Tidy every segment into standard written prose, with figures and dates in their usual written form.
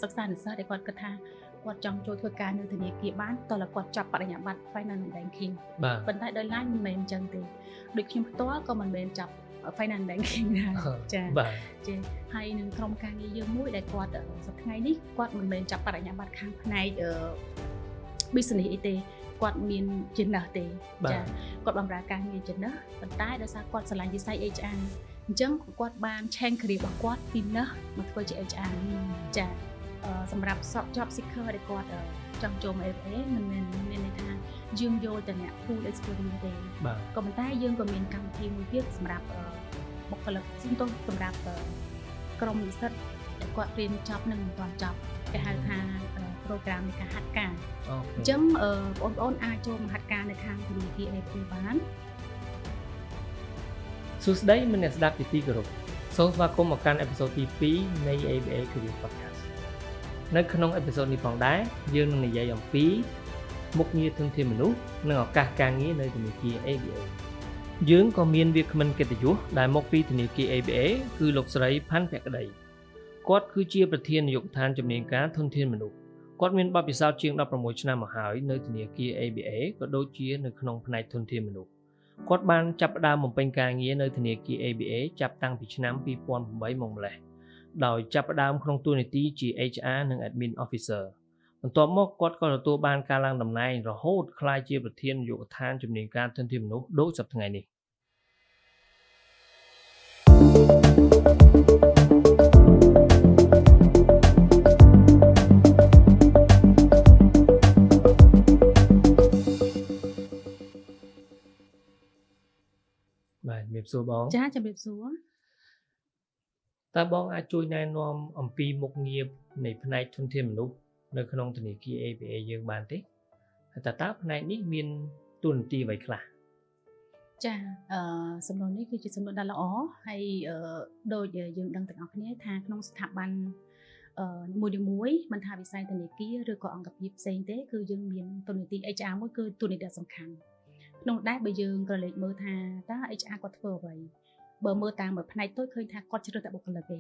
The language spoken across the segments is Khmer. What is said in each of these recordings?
សិក្សានិស្សិតដែលគាត់គិតថាគាត់ចង់ចូលធ្វើការនៅធនាគារបានតើគាត់ចាប់បរិញ្ញាបត្រ Finance and Banking ប៉ុន្តែដោយឡែកមិនមែនអញ្ចឹងទេដូចខ្ញុំផ្ទាល់ក៏មិនមែនចាប់ Finance and Banking ដែរចា៎ហើយនឹងក្រុមការងារយើងមួយដែលគាត់សប្តាហ៍ថ្ងៃនេះគាត់មិនមែនចាប់បរិញ្ញាបត្រខាងផ្នែកbusiness អីទេគាត់មានជាណឹសទេចាគាត់បម្រើការងារជាណឹសប៉ុន្តែដោយសារគាត់ឆ្លាញ់វិស័យ HR អញ្ចឹងគាត់បាន change career របស់គាត់ពីណឹសមកធ្វើជា HR ចាសម្រាប់ job seeker ដែលគាត់ចង់ចូល FA មិនមែនមានន័យថាយើងយកតែអ្នក full experience ទេក៏ប៉ុន្តែយើងក៏មានកម្មវិធីមួយទៀតសម្រាប់បុគ្គលិកសម្រាប់ក្រុមនិស្សិតដែលគាត់រៀនចប់និងមិនទាន់ចប់គេហៅថា program នៃការហាត់ការអញ្ចឹងបងប្អូនអាចចូលមកហាត់ការនៅខាងធនាគារ FA បានសួស្តីមិត្តអ្នកស្ដាប់ជាទីគោរពសូមស្វាគមន៍មកកាន់អេពីសូតទី2នៃ ABA Career Podcast នៅក្នុងអេពីសូតនេះផងដែរយើងនឹងនិយាយអំពីមុខងារធនធានមនុស្សនិងឱកាសការងារនៅធនាគារ ABA យើងក៏មានវាគ្មិនកិត្តិយសដែលមកពីធនាគារ ABA គឺលោកស្រីផាន់ភក្តីគាត់គឺជាប្រធាននាយកដ្ឋានជំនាញការធនធានមនុស្សគាត់មានបទពិសោធន៍ជាង16ឆ្នាំមកហើយនៅធនាគារ ABA ក៏ដូចជានៅក្នុងផ្នែកធនធានមនុស្សគាត់បានចាប់ផ្ដើមបំពេញការងារនៅធនាគារ ABA ចាប់តាំងពីឆ្នាំ2008មកម្លេះដោយចាប់ផ្ដើមក្នុងតួនាទីជា HR និង Admin Officer បន្ទាប់មកគាត់ក៏ទទួលបានការឡើងតំណែងរហូតក្លាយជាប្រធាននាយកដ្ឋានជំនាញការធនធានមនុស្សដូចសប្តាហ៍ថ្ងៃនេះបាទជំរាបសួរបងចាជំរាបសួរតើបងអាចជួយណែនាំអំពីមុខងារនៃផ្នែកធនធានមនុស្សនៅក្នុងធនាគារ ABA យើងបានទេហើយតើផ្នែកនេះមានតួនាទីអ្វីខ្លះចាសំណួរនេះគឺជាសំណួរដ៏ល្អហើយដូចយើងដឹងទាំងអស់គ្នាថាក្នុងស្ថាប័នមួយមិនថាវិស័យធនាគារឬក៏អង្គភាពផ្សេងទេគឺយើងមានតួនាទី HR មួយគឺតួនាទីសំខាន់ក្នុងដែរបើយើងក៏លេចមើលថាតើ HR គាត់ធ្វើអ្វីបើមើលតាមមួយផ្នែកទៅឃើញថាគាត់ជ្រើសតែបុគ្គលិកទេ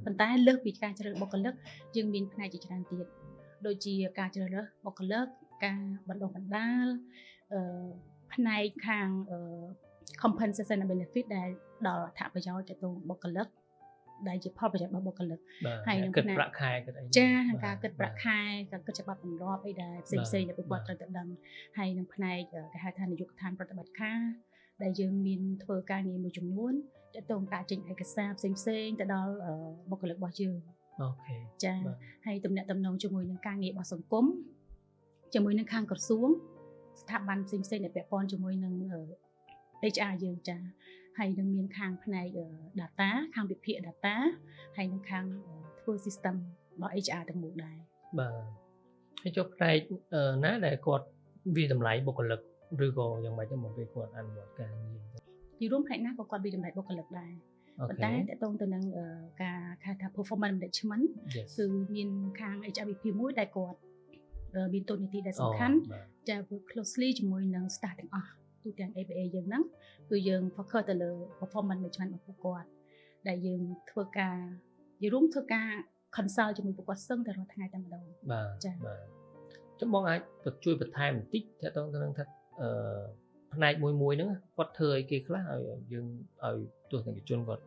ប៉ុន្តែលើសពីការជ្រើសបុគ្គលិកយើងមានផ្នែកជាច្រើនទៀតដូចជាការជ្រើសរើសបុគ្គលិកការបណ្ដុះបណ្ដាលផ្នែកខាងcompensation and benefit ដែលដល់អត្ថប្រយោជន៍ទៅបុគ្គលិកដែលជាផលប្រយោជន៍របស់បុគ្គលិកហើយនឹងគិតប្រាក់ខែគិតអីចាការគិតប្រាក់ខែការគិតច្បាប់ទម្លាប់អីដែលផ្សេងៗដែលពួកគាត់ត្រូវតែដឹងហើយនឹងផ្នែកគេហៅថានាយកដ្ឋានប្រតិបត្តិការដែលយើងមានធ្វើការងារមួយចំនួនទាក់ទងការចេញឯកសារផ្សេងៗទៅដល់បុគ្គលិករបស់យើងអូខេចាហើយទំនាក់ទំនងជាមួយនឹងការងាររបស់សង្គមជាមួយនឹងខាងក្រសួងស្ថាប័នផ្សេងៗដែលពាក់ព័ន្ធជាមួយនឹង HR យើងចាហើយនឹងមានខាងផ្នែក data ខាងវិភាគ data ហើយនឹងខាងធ្វើ system របស់ HR ទាំងមូលដែរបាទហើយចុះផ្នែកណាដែលគាត់វាតម្លៃបុគ្គលិកឬក៏យ៉ាងម៉េចទៅមកពេលគាត់អនុវត្តការងារពីរួមផ្នែកណាក៏គាត់វាតម្លៃបុគ្គលិកដែរប៉ុន្តែតកតងទៅនឹងការហៅថា performance management គឺមានខាង HRBP មួយដែលគាត់មានតួនាទីដែលសំខាន់ចា work closely ជាមួយនឹង staff ទាំងអស់ទូទាំង ABA យើងហ្នឹងគឺយើង focus ទៅលើ performance management របស់ពួកគាត់ដែលយើងធ្វើការធ្វើការ consult ជាមួយពួកគាត់សឹងតែរាល់ថ្ងៃតែម្ដងចាបាទចុះបងអាចជួយបន្ថែមបន្តិចតើតើនឹងថាផ្នែកមួយហ្នឹងគាត់ធ្វើអីគេខ្លះឲ្យយើងឲ្យទស្សនិកជនគាត់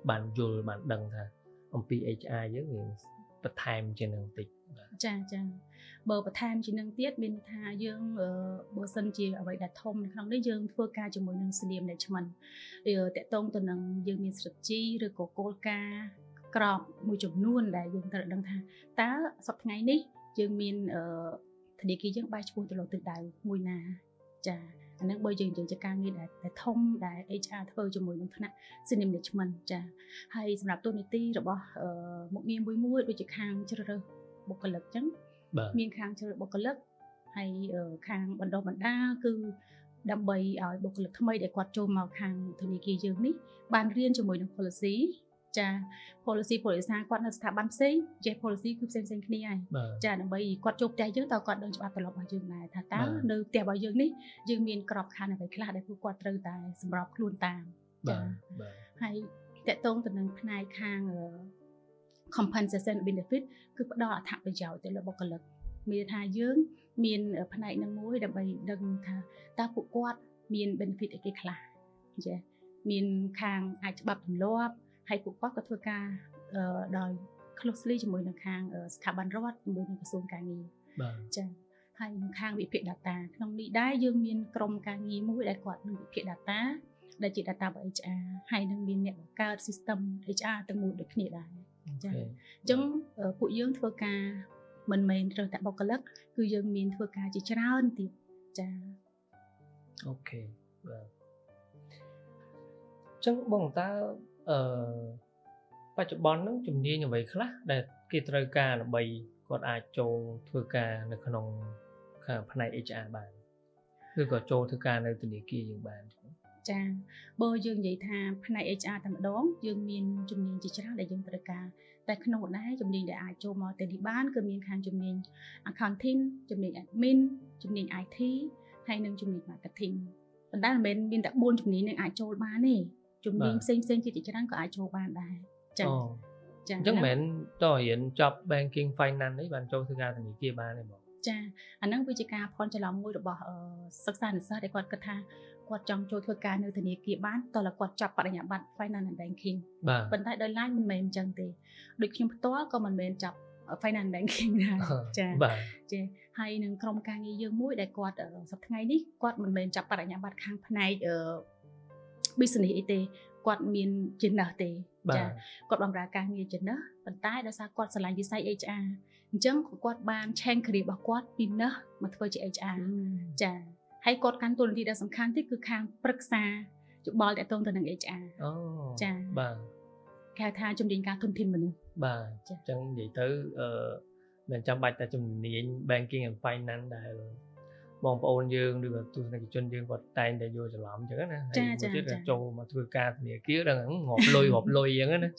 បានយល់បានដឹងថាអំពី HR យើងបន្ថែមជានឹងបន្តិចចាបើបន្ថែមជានឹងទៀតមានថាយើងបើសិនជាអ្វីដែលធំនៅក្នុងនេះយើងធ្វើការជាមួយនឹង senior management តាក់ទងទៅនឹងយើងមាន strategy ឬក៏គោលការណ៍ក្របមួយចំនួនដែលយើងត្រូវដឹងថាតើសប្តាហ៍ថ្ងៃនេះយើងមានធនាគារយើងបែរឈ្មោះទៅលើទិសដៅមួយណាចាអានឹងបើយើងនិយាយជាការងារដែលធំដែល HR ធ្វើជាមួយនឹងថ្នាក់ senior management ចាហើយសម្រាប់តួនាទីរបស់មុខងារមួយដូចជាខាងជ្រើសរើសបុគ្គលិកអញ្ចឹងមានខាងជ្រើសរើសបុគ្គលិកហើយខាងបណ្ដុះបណ្ដាលគឺដើម្បីឲ្យបុគ្គលិកថ្មីដែលគាត់ចូលមកខាងធនាគារយើងនេះបានរៀនជាមួយនឹង policy ចា policy គាត់នៅស្ថាប័នផ្សេងចេះ policy គឺផ្សេងគ្នាហើយចាដើម្បីគាត់ចូលផ្ទះយើងតើគាត់ដឹងច្បាប់ទម្លាប់របស់យើងដែរថាតើនៅផ្ទះរបស់យើងនេះយើងមានក្របខ័ណ្ឌអ្វីខ្លះដែលពួកគាត់ត្រូវតែសម្របខ្លួនតាមចាហើយតកតងទៅនឹងផ្នែកខាង compensation benefit គឺផ្ដល់អត្ថប្រយោជន៍ទៅលើបុគ្គលិកមានថាយើងមានផ្នែកនឹងមួយដើម្បីដឹងថាតើពួកគាត់មាន benefit អីគេខ្លះចាមានខាងអាចច្បាប់ទម្លាប់ហើយពួកគាត់ក៏ធ្វើការដោយ closely ជាមួយនឹងខាងស្ថាប័នរដ្ឋជាមួយនឹងក្រសួងការងារបាទចាហើយនៅខាងវិភាគ data ក្នុងនេះដែរយើងមានក្រុមការងារមួយដែលគាត់នឹងវិភាគ data ដែលជា data របស់ HR ហើយនឹងមានអ្នកបង្កើត system HR ទាំងមូលដូចគ្នាដែរចាអញ្ចឹងពួកយើងធ្វើការមិនមែនត្រូវតែបុគ្គលិកគឺយើងមានធ្វើការជាច្រើនទៀតចាអូខេបាទអញ្ចឹងបងតើបច្ចុប្បន្នហ្នឹងជំនាញអ្វីខ្លះដែលគេត្រូវការដើម្បីគាត់អាចចូលធ្វើការនៅក្នុងខាងផ្នែក HR បានឬក៏ចូលធ្វើការនៅធនាគារយើងបានចាបើយើងនិយាយថាផ្នែក HR តែម្ដងយើងមានជំនាញជាច្រើនដែលយើងត្រូវការតែក្នុងដែរជំនាញដែលអាចចូលមកទៅនេះបានគឺមានខាងជំនាញ accounting ជំនាញ admin ជំនាញ IT ហើយនិងជំនាញ marketing ប៉ុន្តែមិនមែនមានតែ4ជំនាញនឹងអាចចូលបានទេជំនាញផ្សេងជាច្រើនក៏អាចចូលបានដែរចាអញ្ចឹងមិនមែនតើរៀនចប់ banking finance នេះបានចូលធ្វើការធនាគារបានទេបងចាអាហ្នឹងវាជាការផន់ច្រឡំមួយរបស់សិក្សានិស្សិតដែលគាត់គិតថាគាត់ចង់ចូលធ្វើការនៅធនាគារបានតើគាត់ចាប់បរិញ្ញាបត្រ Finance and Banking ប៉ុន្តែដោយឡែកមិនមែនអញ្ចឹងទេដូចខ្ញុំផ្ទាល់ក៏មិនមែនចាប់ Finance and Banking ដែរចាហើយនឹងក្រុមការងារយើងមួយដែលគាត់សប្តាហ៍ថ្ងៃនេះគាត់មិនមែនចាប់បរិញ្ញាបត្រខាងផ្នែក business អីទេគាត់មានជាណឹសទេចាគាត់បម្រើការងារជាណឹសប៉ុន្តែដោយសារគាត់ឆ្លាញ់វិស័យ HR អញ្ចឹងគាត់បាន change career របស់គាត់ពីណឹសមកធ្វើជា HR ចាហើយគាត់កាន់តួនាទីដែលសំខាន់ទៀតគឺខាងប្រឹក្សាយោបល់ទាក់ទងទៅនឹង HR ចាបាទគេហៅថាជំនាញការធនធានមនុស្សបាទអញ្ចឹងនិយាយទៅមិនចាំបាច់តែជំនាញ banking and finance ដែលបងប្អូនយើងឬក៏ទស្សនិកជនយើងគាត់តែងតែយល់ច្រឡំអញ្ចឹងណាហើយមួយទៀតចូលមកធ្វើការធនាគារដឹងងាប់លុយអញ្ចឹងណា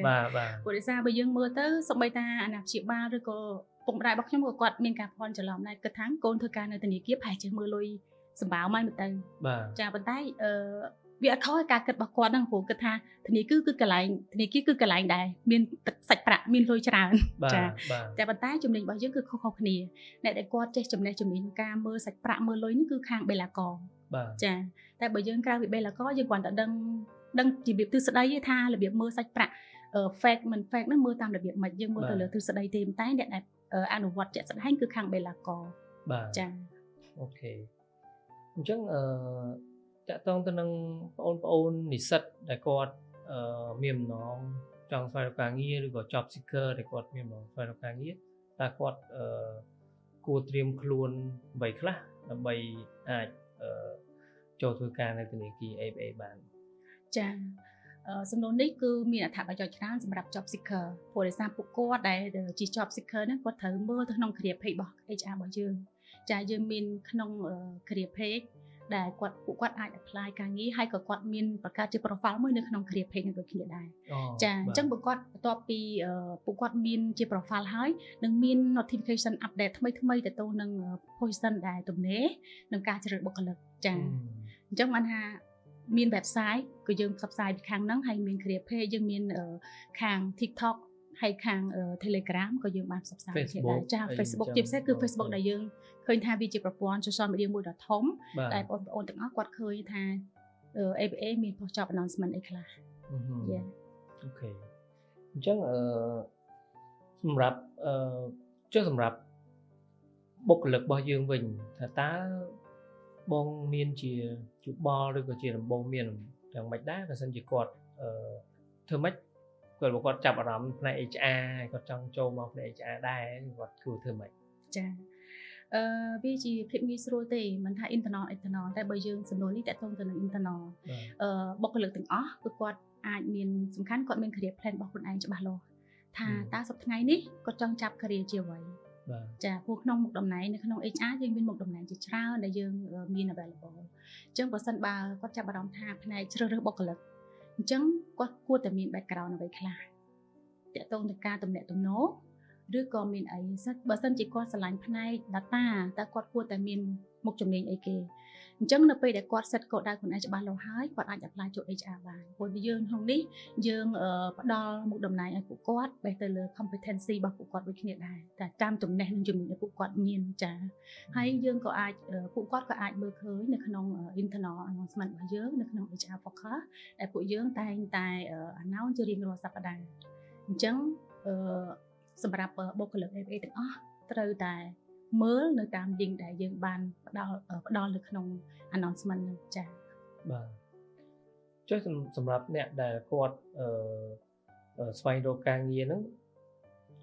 បាទព្រោះដោយសារបើយើងមើលទៅសូម្បីតាអាណាព្យាបាលឬក៏ពុកម្ដាយរបស់ខ្ញុំក៏គាត់មានការភ័ន្តច្រឡំដែរគិតថាកូនធ្វើការនៅធនាគារប្រហែលជាមើលលុយសម្បើមហើយទៅចាប៉ុន្តែវាអត់ខុសការគិតរបស់គាត់ហ្នឹងព្រោះគិតថាធនាគារគឺកន្លែងដែរមានសាច់ប្រាក់មានលុយច្រើនចាតែប៉ុន្តែជំនាញរបស់យើងគឺខុសៗគ្នាអ្នកដែលគាត់ចេះចំណេះជំនាញការមើលសាច់ប្រាក់មើលលុយនេះគឺខាងបេឡាកចាតែបើយើងក្រៅពីបេឡាកយើងគ្រាន់តែដឹងរបៀបទិសស្ដីថារបៀបមើលសាច់ប្រាក់ fake មិន fake ហ្នឹងមើលតាមរបៀបមិនយើងមើលទៅលើទិសស្ដីទេតែអ្នកដែលអនុវត្តជាក់ស្ដែងគឺខាងបេឡាកចាអូខេអញ្ចឹងតាក់ទងទៅនឹងបងប្អូននិស្សិតដែលគាត់មានបំណងចង់ស្វែងរកការងារឬក៏ job seeker ដែលគាត់មានបំណងស្វែងរកការងារតើគាត់គួរត្រៀមខ្លួនអ្វីខ្លះដើម្បីអាចចូលធ្វើការនៅធនាគារ ABA បានចាសំណួរនេះគឺមានអត្ថប្រយោជន៍ច្រើនសម្រាប់ job seeker ព្រោះដោយសារពួកគាត់ដែលជា job seeker ហ្នឹងគាត់ត្រូវមើលទៅក្នុង career page របស់ HR របស់យើងចាយើងមានក្នុង career page ដែលពួកគាត់អាច apply ការងារហើយក៏គាត់មានបង្កើតជា profile មួយនៅក្នុង career page នឹងដូចគ្នាដែរចាអញ្ចឹងពួកគាត់បន្ទាប់ពីពួកគាត់មានជា profile ហើយនឹងមាន notification update ថ្មីទៅទៅនឹង position ដែលទំនេរនឹងការជ្រើសរើសបុគ្គលិកចាអញ្ចឹងបានថាមាន website ក៏យើងផ្សព្វផ្សាយពីខាងហ្នឹងហើយមាន career page យើងមានខាង TikTok ហើយខាង Telegram ក៏យើងបានផ្សព្វផ្សាយគ្នាដែរចា Facebook ជាពិសេសគឺ Facebook ដែលយើងឃើញថាវាជាប្រព័ន្ធ social media មួយដ៏ធំដែលបងប្អូនទាំងអស់គាត់ឃើញថា ABA មាន post job announcement អីខ្លះអូខេអញ្ចឹងសម្រាប់បុគ្គលិករបស់យើងវិញថាតើបងមានជាយោបល់ឬក៏ជាដំបូងមានយ៉ាងម៉េចដែរបើសិនជាគាត់ធ្វើម៉េចគាត់ចាប់អារម្មណ៍ផ្នែក HR គាត់ចង់ចូលមកផ្នែក HR ដែរគាត់គួរធ្វើម៉េចចាវាជាភាពងាយស្រួលទេមិនថា internal តែបើយើងសំណួរនេះតកតងទៅនឹង internal បុគ្គលិកទាំងអស់គឺគាត់អាចមានសំខាន់គាត់មាន career plan របស់ខ្លួនឯងច្បាស់លាស់ថាតើសប្តាហ៍ថ្ងៃនេះគាត់ចង់ចាប់ career ជាអ្វីចាព្រោះក្នុងមុខតំណែងនៅក្នុង HR យើងមានមុខតំណែងជាច្រើនដែលយើងមាន available អញ្ចឹងបើសិនបើគាត់ចាប់អារម្មណ៍ថាផ្នែកជ្រើសរើសបុគ្គលិកអញ្ចឹងគាត់គួរតែមាន background អ្វីខ្លះតកតងទៅការទំនាក់ទំនងឬក៏មានអីបើសិនជាគាត់ឆ្លាញ់ផ្នែក data តើគាត់គួរតែមានមុខជំនាញអីគេអ អញ្ចឹងនៅពេលដែលគាត់ set គោលដៅខ្លួនឯងច្បាស់លាស់ហើយគាត់អាច apply ចូល HR បានព្រោះយើងក្នុងនេះយើងផ្ដល់មុខតំណែងឲ្យពួកគាត់បេះទៅលើ competency របស់ពួកគាត់ដូចគ្នាដែរតែតាមចំណេះនិងជំនាញរបស់ពួកគាត់មានចាហើយយើងក៏អាចពួកគាត់ក៏អាចមើលឃើញនៅក្នុង internal announcement របស់យើងនៅក្នុង HR focus ដែលពួកយើងតែងតែ announce ជារៀងរាល់សប្តាហ៍អញ្ចឹងសម្រាប់បុគ្គលិក FA ទាំងអស់ត្រូវតែមើលនៅតាម link ដែលយើងបានផ្ដល់នៅក្នុង announcement ហ្នឹងចា៎បាទចុះសម្រាប់អ្នកដែលគាត់ស្វែងរកការងារហ្នឹង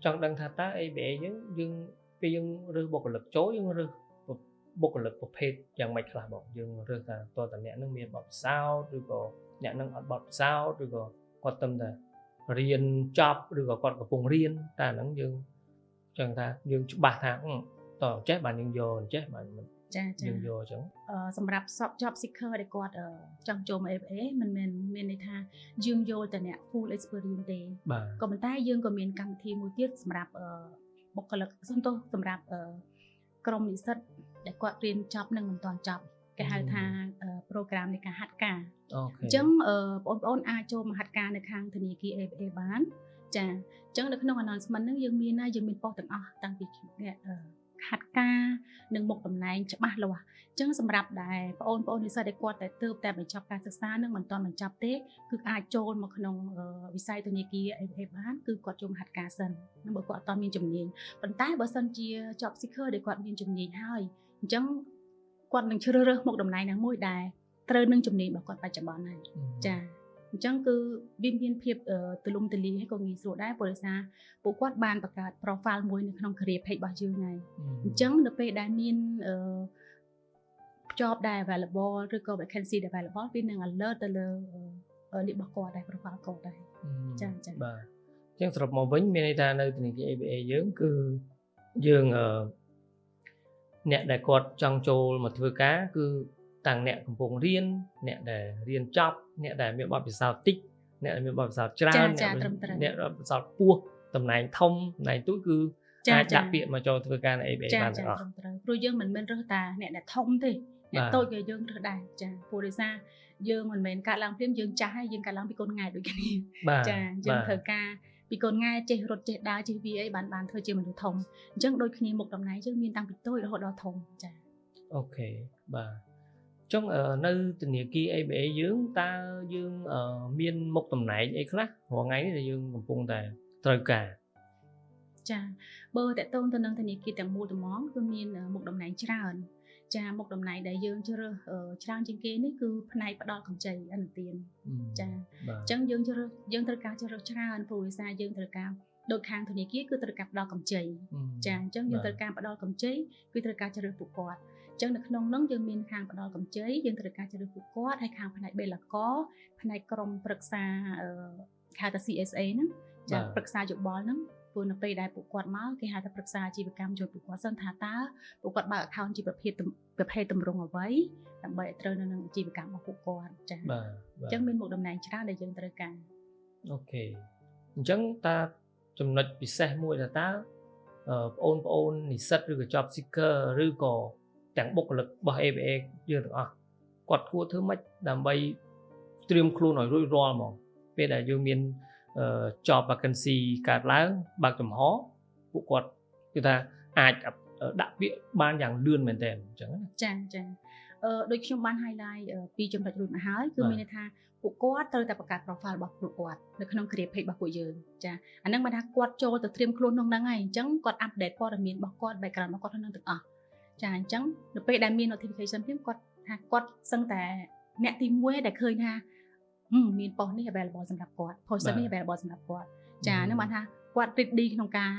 ចង់ដឹងថាតើ ABA យើងពេលយើងរើសបុគ្គលិកចូលយើងរើសបុគ្គលិកប្រភេទយ៉ាងម៉េចខ្លះបងយើងរើសថាតើអ្នកហ្នឹងមានបទពិសោធន៍ឬក៏អ្នកហ្នឹងអត់បទពិសោធន៍ឬក៏គាត់ត្រឹមតែរៀនចប់ឬក៏គាត់កំពុងរៀនតែអាហ្នឹងយើងចង់ថាយើងច្បាស់ថាតើចេះបានយើងយកចេះបានចាយើងយកអញ្ចឹងសម្រាប់ job seeker ដែលគាត់ចង់ចូលមក FA មិនមែនមានន័យថាយើងយកតែអ្នក full experience ទេក៏ប៉ុន្តែយើងក៏មានកម្មវិធីមួយទៀតសម្រាប់បុគ្គលិកសម្រាប់ក្រុមនិស្សិតដែលគាត់រៀនចប់និងមិនទាន់ចប់គេហៅថា program នៃការហាត់ការអញ្ចឹងបងប្អូនអាចចូលមកហាត់ការនៅខាងធនាគារ FA បានចាអញ្ចឹងនៅក្នុង announcement ហ្នឹងយើងមានប៉ុស្តិ៍ទាំងអស់តាំងពីហាត់ការនិងមុខតំណែងច្បាស់លាស់អញ្ចឹងសម្រាប់ដែលបងប្អូននិស្សិតដែលគាត់តែទើបតែបញ្ចប់ការសិក្សានឹងមិនទាន់បញ្ចប់ទេគឺអាចចូលមកក្នុងវិស័យធនាគារ FA បានគឺគាត់ចូលហាត់ការសិននឹងបើគាត់អត់មានជំនាញប៉ុន្តែបើសិនជា job seeker ដែលគាត់មានជំនាញហើយអញ្ចឹងគាត់នឹងជ្រើសរើសមុខតំណែងណាមួយដែលត្រូវនឹងជំនាញរបស់គាត់បច្ចុប្បន្នហើយចាអញ្ចឹងគឺវាមានភាពទូលំទូលាយហើយក៏ងាយស្រួលដែរព្រោះដោយសារពួកគាត់បានបង្កើត profile មួយនៅក្នុង career page របស់យើងហើយអញ្ចឹងនៅពេលដែលមានjob ដែល available ឬក៏ vacancy ដែល available វានឹង alert ទៅលើនេះរបស់គាត់ដែរ profile គាត់ដែរចាបាទអញ្ចឹងសរុបមកវិញមានន័យថានៅធនាគារ ABA យើងគឺយើងអ្នកដែលគាត់ចង់ចូលមកធ្វើការគឺតាំងអ្នកកំពុងរៀនអ្នកដែលរៀនចប់អ្នកដែលមានបទពិសោធន៍តិចអ្នកដែលមានបទពិសោធន៍ច្រើនអ្នកបទពិសោធន៍ខ្ពស់តំណែងធំតំណែងទូចគឺអាចដាក់ពាក្យមកចូលធ្វើការនៅ ABA បានទាំងអស់ព្រោះយើងមិនមែនរើសតាអ្នកដែលធំទេអ្នកតូចក៏យើងរើសដែរចាព្រោះដោយសារយើងមិនមែនកាត់ឡើងព្រាមយើងចាស់ហើយយើងកាត់ឡើងពីកូនង៉ែដូចគ្នាចាយើងធ្វើការពីកូនង៉ែចេះរត់ចេះដើរចេះវាអីបានធ្វើជាមនុស្សធំអញ្ចឹងដូចគ្នាមុខតំណែងយើងមានតាំងពីតូចរហូតដល់ធំចាអូខេបាទចុងនៅធនាគារ ABA យើងតើយើងមានមុខតំណែងអីខ្លះរាល់ថ្ងៃនេះដែលយើងកំពុងតែត្រូវការចាបើតកតងទៅនឹងធនាគារទាំងមូលហ្មងគឺមានមុខតំណែងច្រើនចាមុខតំណែងដែលយើងជ្រើសច្រើនជាងគេនេះគឺផ្នែកផ្ដល់កម្ចីឥណទានចាអញ្ចឹងយើងត្រូវការជ្រើសច្រើនព្រោះវិសាយើងត្រូវការដូចខាងធនាគារគឺត្រូវការផ្ដល់កម្ចីចាអញ្ចឹងយើងត្រូវការផ្ដល់កម្ចីគឺត្រូវការជ្រើសពួកគាត់អញ្ចឹងនៅក្នុងនោះយើងមានខាងផ្ដល់កម្ចីយើងត្រូវការជ្រើសពួកគាត់ហើយខាងផ្នែកបេឡកផ្នែកក្រុមប្រឹក្សាហៅថា CSA ហ្នឹងចាប្រឹក្សាយោបល់ហ្នឹងព្រោះនៅពេលដែលពួកគាត់មកគេហៅថាប្រឹក្សាអាជីវកម្មជួយពួកគាត់សិនថាតើពួកគាត់បើក account ជាប្រភេទទម្រង់អ្វីដើម្បីឲ្យត្រូវនៅនឹងអាជីវកម្មរបស់ពួកគាត់ចា៎អញ្ចឹងមានមុខតំណែងច្រើនដែលយើងត្រូវការអូខេអញ្ចឹងតើចំណុចពិសេសមួយថាតើបងប្អូននិស្សិតឬក៏ job seeker ឬក៏ទាំងបុគ្គលិករបស់ ABA យើងទាំងអស់គាត់គួរធ្វើម៉េចដើម្បីត្រៀមខ្លួនឲ្យរួចរាល់ហ្មងពេលដែលយើងមានjob vacancy កើតឡើងបើកចំហពួកគាត់គឺថាអាចដាក់ពាក្យបានយ៉ាងលឿនមែនទែនអញ្ចឹងណាចាដូចខ្ញុំបាន highlight ពីចំណុចរួចមកហើយគឺមានន័យថាពួកគាត់ត្រូវតែបង្កើត profile របស់ពួកគាត់នៅក្នុង career page របស់ពួកយើងចាអាហ្នឹងបានថាគាត់ចូលទៅត្រៀមខ្លួនក្នុងហ្នឹងហើយអញ្ចឹងគាត់ update ព័ត៌មានរបស់គាត់ background របស់គាត់ក្នុងទាំងអស់ចាអញ្ចឹងនៅពេលដែលមាន notification ភ្លាមគាត់ថាគាត់សឹងតែអ្នកទី1ដែលឃើញថាមាន post នេះ available សម្រាប់គាត់ post នេះ available សម្រាប់គាត់ចាហ្នឹងបានថាគាត់ ready ក្នុងការ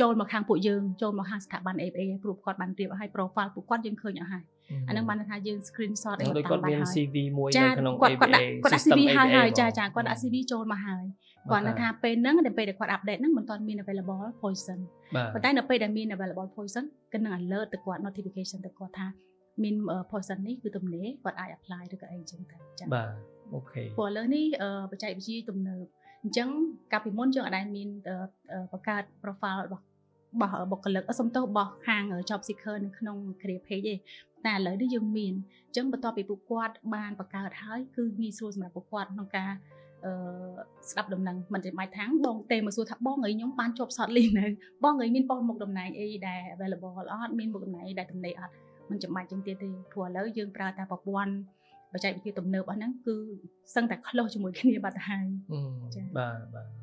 ចូលមកខាងពួកយើងចូលមកខាងស្ថាប័ន ABA ព្រោះគាត់បានរៀបឲ្យ profile ពួកគាត់យើងឃើញអស់ហើយអាហ្នឹងបានថាយើង screenshot អីតាមបានហើយ CV មួយនៅក្នុង ABA គាត់ដាក់ CV ហើយចាគាត់ដាក់ CV ចូលមកហើយគាត់ថាពេលហ្នឹងដល់ពេលដែលគាត់ update ហ្នឹងមិនទាន់មាន available position ប៉ុន្តែនៅពេលដែលមាន available position គឺនឹង alert ទៅគាត់ notification ទៅគាត់ថាមាន position នេះគឺទំនេរគាត់អាច apply ឬក៏អីចឹងទៅចាបាទអូខេព្រោះឥឡូវនេះបច្ចេកវិទ្យាទំនើបអញ្ចឹងកាលពីមុនយើងអាចមានបង្កើត profile របស់ របស់បុគ្គលិកសំទោសរបស់ខាង job seeker នៅក្នុង career page ទេតែឥឡូវនេះយើងមានអញ្ចឹងបន្ទាប់ពីពួកគាត់បានបង្កើតហើយគឺងាយស្រួលសម្រាប់ពួកគាត់ក្នុងការស្ដាប់ដំណឹងមិនចាំបាច់ថាបងទេមកសួរថាបងអីខ្ញុំបានជាប់ short list នៅបងអីមានប៉ុស្តិ៍មុខតំណែងអីដែល available អត់មានមុខតំណែងអីដែលទំនេរអត់មិនចាំបាច់ចឹងទៀតទេព្រោះឥឡូវយើងប្រើតែប្រព័ន្ធបច្ចេកវិទ្យាទំនើបអស់ហ្នឹងគឺសឹងតែ close ជាមួយគ្នាបាត់ទៅហើយចា៎បាទ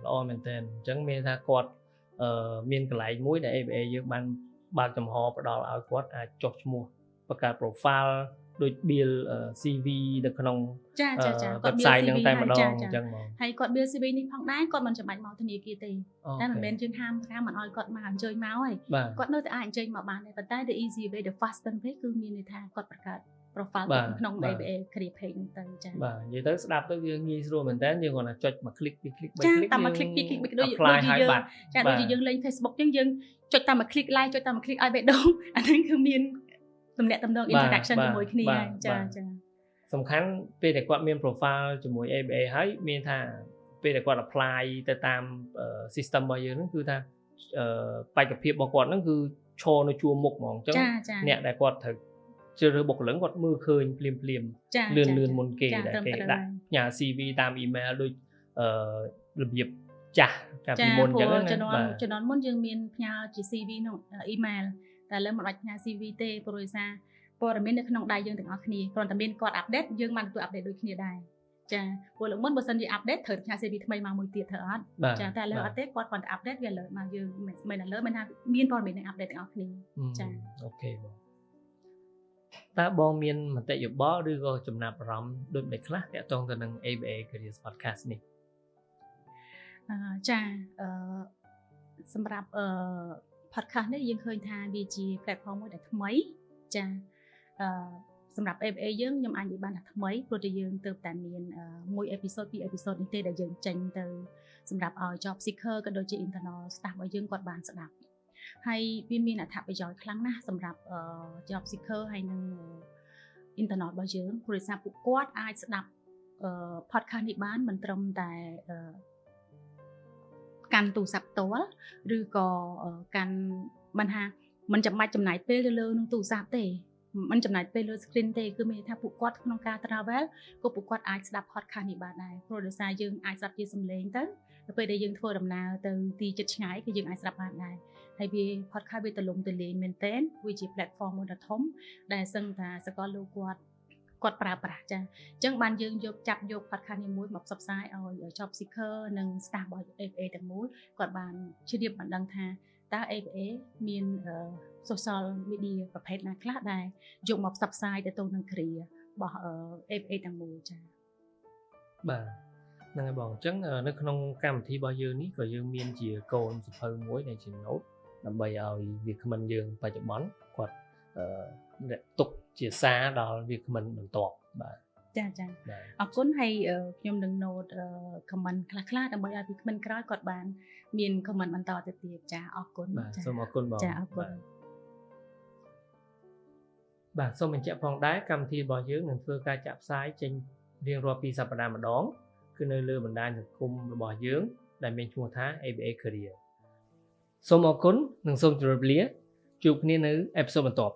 ល្អមែនតើអញ្ចឹងមានថាគាត់មានកន្លែងមួយដែល ABA យើងបានបើកចំហផ្ដល់ឲ្យគាត់អាចចុះឈ្មោះបង្កើត profile ដូច build CV នៅក្នុងwebsite ហ្នឹងតែម្ដងអញ្ចឹងមកហើយគាត់ build CV នេះផងដែរគាត់មិនចាំបាច់មកធនាគារទេតែមិនមែនយើងហាមមិនឲ្យគាត់មកអញ្ជើញមកហើយគាត់នៅតែអាចអញ្ជើញមកបានដែរប៉ុន្តែ the easy way the fastest way គឺមានន័យថាគាត់បង្កើត profile ក្នុង ABA career page ហ្នឹងទៅចា៎បាទនិយាយទៅស្ដាប់ទៅវាងាយស្រួលមែនតើយើងគ្រាន់តែចុចមួយ click ពីរ click 3 click តាមមួយ click ពីរ click ដូចយើងចាដូចយើងលេង Facebook អញ្ចឹងយើងចុចតាមមួយ click like ចុចតាមមួយ click ឲ្យបេះដូងអាហ្នឹងគឺមានទំនាក់ទំនង interaction ជាមួយគ្នាចាសំខាន់ពេលដែលគាត់មាន profile ជាមួយ ABA ហើយមានថាពេលដែលគាត់ apply ទៅតាម system របស់យើងហ្នឹងគឺថាបេក្ខភាពរបស់គាត់ហ្នឹងគឺឈរនៅជួរមុខហ្មងអញ្ចឹងអ្នកដែលគាត់ត្រូវជ្រើសរើសបុគ្គលិកគាត់មើលឃើញភ្លាមលឿនមុនគេដែលគេដាក់ផ្ញើ CV តាម email ដូចរបៀបចាស់កាលពីមុនអញ្ចឹងណាជំនាន់មុនយើងមានផ្ញើជា CV ក្នុង email តែឥឡូវមិនបាច់ផ្ញើ CV ទេព្រោះថាព័ត៌មាននៅក្នុងដៃយើងទាំងអស់គ្នាគ្រាន់តែមានគាត់ update យើងបានទទួល update ដូចគ្នាដែរចាព្រោះលើកមុនបើសិនជា update ត្រូវផ្ញើ CV ថ្មីមកមួយទៀតត្រូវអត់ចាតែឥឡូវអត់ទេគាត់គ្រាន់តែ update វាលើមកយើងមិនឥឡូវមិនថាមានព័ត៌មាននឹង update ទាំងអស់គ្នាចាអូខេបងតើបងមានមតិយោបល់ឬក៏ចំណាប់អារម្មណ៍ដូចម្តេចខ្លះទាក់ទងទៅនឹង ABA Careers Podcast នេះចាសម្រាប់podcast នេះយើងឃើញថាវាជា platform មួយដែលថ្មីចាសម្រាប់ ABA យើងខ្ញុំអាចនិយាយបានថាថ្មីព្រោះតែយើងទើបតែមានមួយ episode ពី episode នេះទេដែលយើងចេញទៅសម្រាប់ឲ្យ job seeker ក៏ដូចជា internal staff របស់យើងគាត់បានស្ដាប់ហើយវាមានអត្ថប្រយោជន៍ខ្លាំងណាស់សម្រាប់ job seeker ហើយនិង internal របស់យើងព្រោះថាពួកគាត់អាចស្ដាប់podcast នេះបានមិនត្រឹមតែកាន់ទូរស័ព្ទផ្ទាល់ឬក៏កាន់មិនថាមិនចាំបាច់ចំណាយពេលទៅលើនឹងទូរស័ព្ទទេមិនចំណាយពេលលើ screen ទេគឺមានន័យថាពួកគាត់ក្នុងការ travel ក៏ពួកគាត់អាចស្ដាប់ podcast នេះបានដែរព្រោះដោយសារយើងអាចស្ដាប់ជាសំឡេងទៅពេលដែលយើងធ្វើដំណើរទៅទីជិតឆ្ងាយគឺយើងអាចស្ដាប់បានដែរហើយវា podcast វាទលំទលាយមែនទែនវាជា platform មួយដ៏ធំដែលសឹងថាសកលលោកគាត់ប្រើប្រាស់ចាអញ្ចឹងបានយើងចាប់យក podcast នេះមួយមកផ្សព្វផ្សាយឲ្យ job seeker និង staff របស់ ABA ទាំងមូលគាត់បានជ្រាបបានដឹងថាតើ ABA មានsocial media ប្រភេទណាខ្លះដែលយកមកផ្សព្វផ្សាយទៅនឹង career របស់ ABA ទាំងមូលចា៎បាទហ្នឹងហើយបងអញ្ចឹងនៅក្នុងកម្មវិធីរបស់យើងនេះក៏យើងមានជាកូនសភៅមួយដែលជា note ដើម្បីឲ្យវាគ្មិនយើងបច្ចុប្បន្នគាត់ទុកជាសារដល់វាគ្មិនបន្ទាប់បាទចាអរគុណហើយខ្ញុំនឹង note comment ខ្លះៗដើម្បីឲ្យវាគ្មិនក្រោយគាត់បានមាន comment បន្តទៅទៀតចាអរគុណចាសូមអរគុណបងចាអរគុណបាទសូមបញ្ជាក់ផងដែរកម្មវិធីរបស់យើងនឹងធ្វើការចាក់ផ្សាយចេញរៀងរាល់2សប្តាហ៍ម្ដងគឺនៅលើបណ្ដាញសង្គមរបស់យើងដែលមានឈ្មោះថា ABA Career សូមអរគុណនិងសូមជម្រាបលាជួបគ្នានៅអេពីសូតបន្ទាប់